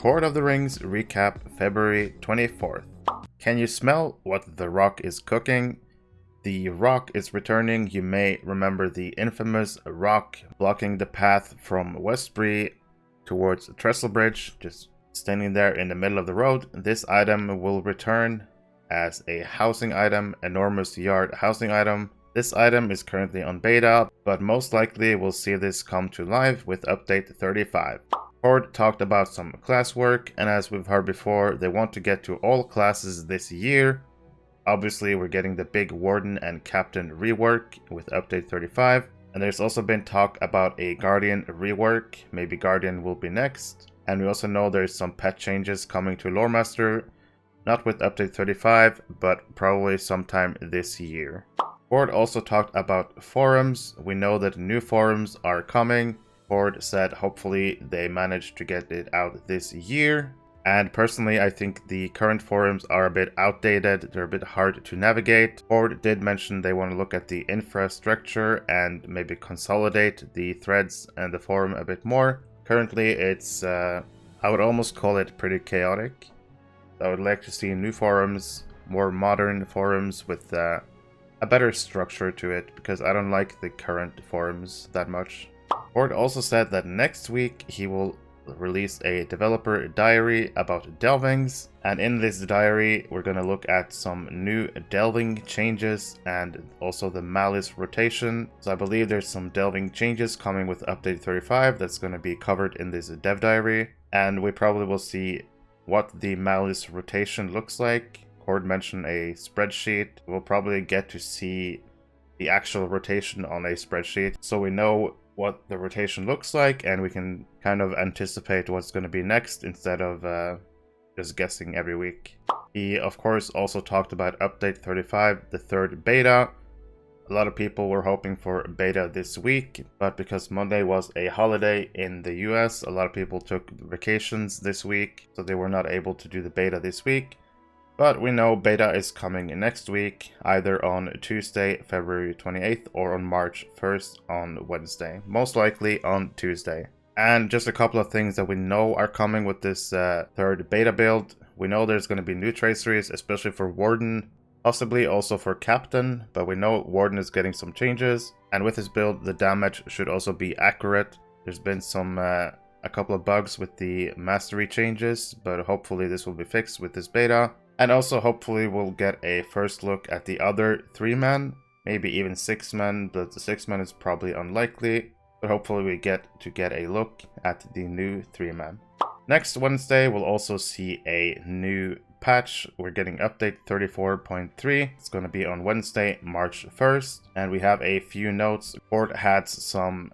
Lord of the Rings recap February 24th. Can you smell what the Rock is cooking? The Rock is returning. You may remember the infamous Rock blocking the path from Westbury towards Trestlebridge, just standing there in the middle of the road. This item will return as a housing item, enormous yard housing item. This item is currently on beta, but most likely we'll see this come to life with update 35. Horde talked about some class work, and as we've heard before, they want to get to all classes this year. Obviously, we're getting the big Warden and Captain rework with update 35, and there's also been talk about a Guardian rework. Maybe Guardian will be next. And we also know there's some pet changes coming to Loremaster, not with update 35, but probably sometime this year. Horde also talked about forums. We know that new forums are coming. Horde said hopefully they manage to get it out this year. And personally, I think the current forums are a bit outdated. They're a bit hard to navigate. Horde did mention they want to look at the infrastructure and maybe consolidate the threads and the forum a bit more. Currently, it's, I would almost call it pretty chaotic. I would like to see new forums, more modern forums with a better structure to it, because I don't like the current forums that much. Horde also said that next week he will release a developer diary about delvings, and in this diary we're going to look at some new delving changes and also the Malice rotation. So I believe there's some delving changes coming with update 35 that's going to be covered in this dev diary, and we probably will see what the Malice rotation looks like. Horde mentioned a spreadsheet. We'll probably get to see the actual rotation on a spreadsheet, so we know what the rotation looks like, and we can kind of anticipate what's going to be next instead of just guessing every week. He, of course, also talked about update 35, the third beta. A lot of people were hoping for beta this week, but because Monday was a holiday in the US, a lot of people took vacations this week, so they were not able to do the beta this week. But we know beta is coming next week, either on Tuesday, February 28th, or on March 1st on Wednesday. Most likely on Tuesday. And just a couple of things that we know are coming with this third beta build. We know there's going to be new traceries, especially for Warden, possibly also for Captain, but we know Warden is getting some changes. And with this build, the damage should also be accurate. There's been a couple of bugs with the mastery changes, but hopefully this will be fixed with this beta. And also hopefully we'll get a first look at the other 3-man, maybe even 6-man, but the 6-man is probably unlikely. But hopefully we get a look at the new 3-man. Next Wednesday we'll also see a new patch. We're getting update 34.3. It's going to be on Wednesday, March 1st. And we have a few notes. Horde had some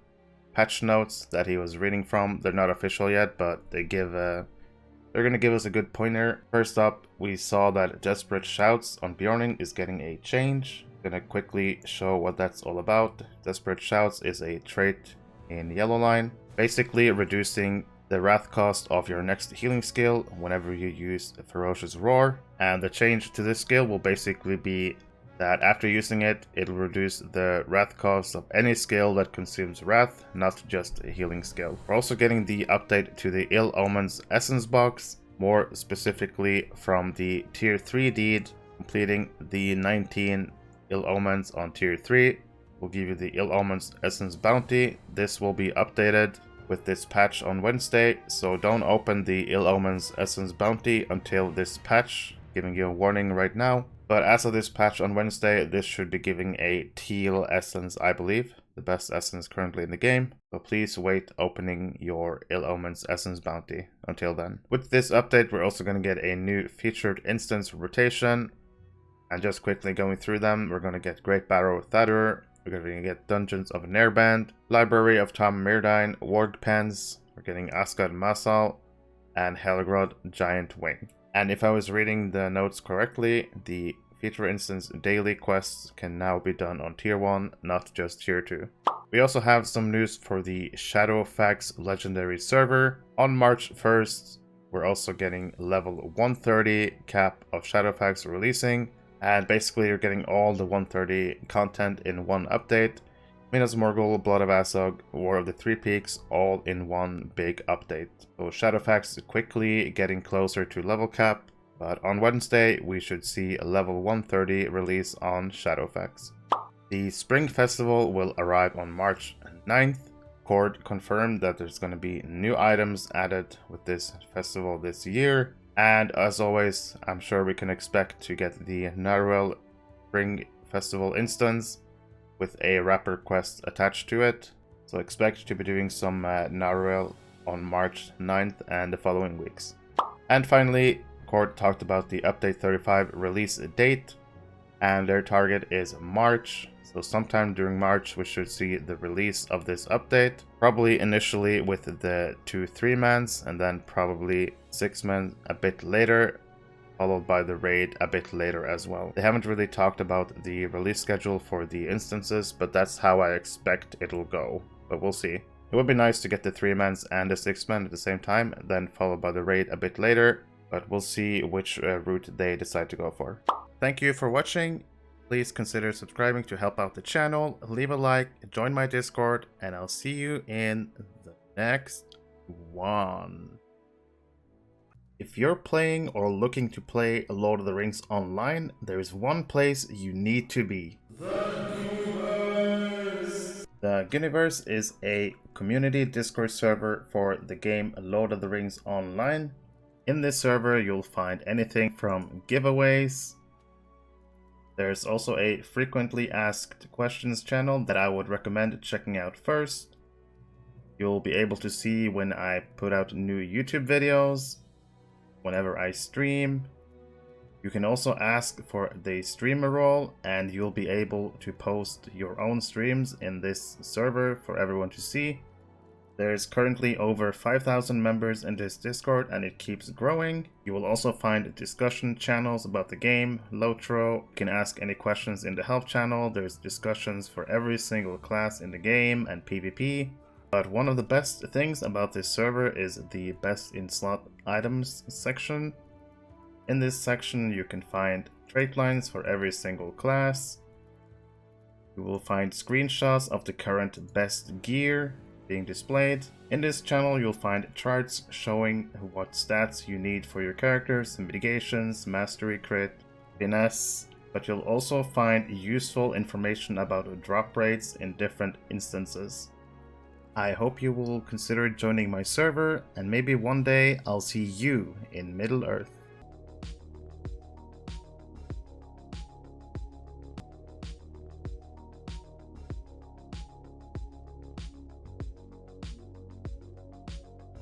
patch notes that he was reading from. They're not official yet, but they give they're going to give us a good pointer. First up, we saw that Desperate Shouts on Bjorning is getting a change. I'm going to quickly show what that's all about. Desperate Shouts is a trait in Yellow Line, basically reducing the wrath cost of your next healing skill whenever you use a Ferocious Roar. And the change to this skill will basically be that after using it, it'll reduce the wrath cost of any skill that consumes wrath, not just a healing skill. We're also getting the update to the Ill Omens Essence box, more specifically from the Tier 3 deed. Completing the 19 Ill Omens on Tier 3 will give you the Ill Omens Essence bounty. This will be updated with this patch on Wednesday, so don't open the Ill Omens Essence bounty until this patch, giving you a warning right now. But as of this patch on Wednesday, this should be giving a teal essence, I believe. The best essence currently in the game. So please wait opening your Ill Omens essence bounty until then. With this update, we're also going to get a new featured instance rotation. And just quickly going through them, we're going to get Great Battle of Thadderer. We're going to get Dungeons of Nairband, Library of Tom Myrdine, Ward Pens. We're getting Asgard Masal, and Helgrod Giant Wing. And if I was reading the notes correctly, the feature instance daily quests can now be done on Tier 1, not just Tier 2. We also have some news for the Shadowfax Legendary server. On March 1st, we're also getting level 130 cap of Shadowfax releasing. And basically you're getting all the 130 content in one update. Minas Morgul, Blood of Azog, War of the Three Peaks, all in one big update. So Shadowfax is quickly getting closer to level cap, but on Wednesday we should see a level 130 release on Shadowfax. The Spring Festival will arrive on March 9th. Cord confirmed that there's going to be new items added with this festival this year. And as always, I'm sure we can expect to get the Naruel Spring Festival instance with a wrapper quest attached to it. So expect to be doing some Naruel on March 9th and the following weeks. And finally, Cord talked about the Update 35 release date, and their target is March. So sometime during March we should see the release of this update. Probably initially with the 2 3-mans and then probably 6-man a bit later, followed by the raid a bit later as well. They haven't really talked about the release schedule for the instances, but that's how I expect it'll go. But we'll see. It would be nice to get the 3-mans and the 6-man at the same time, then followed by the raid a bit later, but we'll see which route they decide to go for. Thank you for watching. Please consider subscribing to help out the channel, leave a like, join my Discord, and I'll see you in the next one. If you're playing or looking to play Lord of the Rings online, there is one place you need to be. The Ghyniverse! The Ghyniverse is a community Discord server for the game Lord of the Rings Online. In this server, you'll find anything from giveaways. There's also a frequently asked questions channel that I would recommend checking out first. You'll be able to see when I put out new YouTube videos, whenever I stream. You can also ask for the streamer role, and you'll be able to post your own streams in this server for everyone to see. There's currently over 5,000 members in this Discord, and it keeps growing. You will also find discussion channels about the game, LOTRO. You can ask any questions in the help channel. There's discussions for every single class in the game and PvP. But one of the best things about this server is the best in slot items section. In this section you can find trait lines for every single class. You will find screenshots of the current best gear being displayed. In this channel you'll find charts showing what stats you need for your characters, mitigations, mastery crit, finesse, but you'll also find useful information about drop rates in different instances. I hope you will consider joining my server, and maybe one day I'll see you in Middle Earth.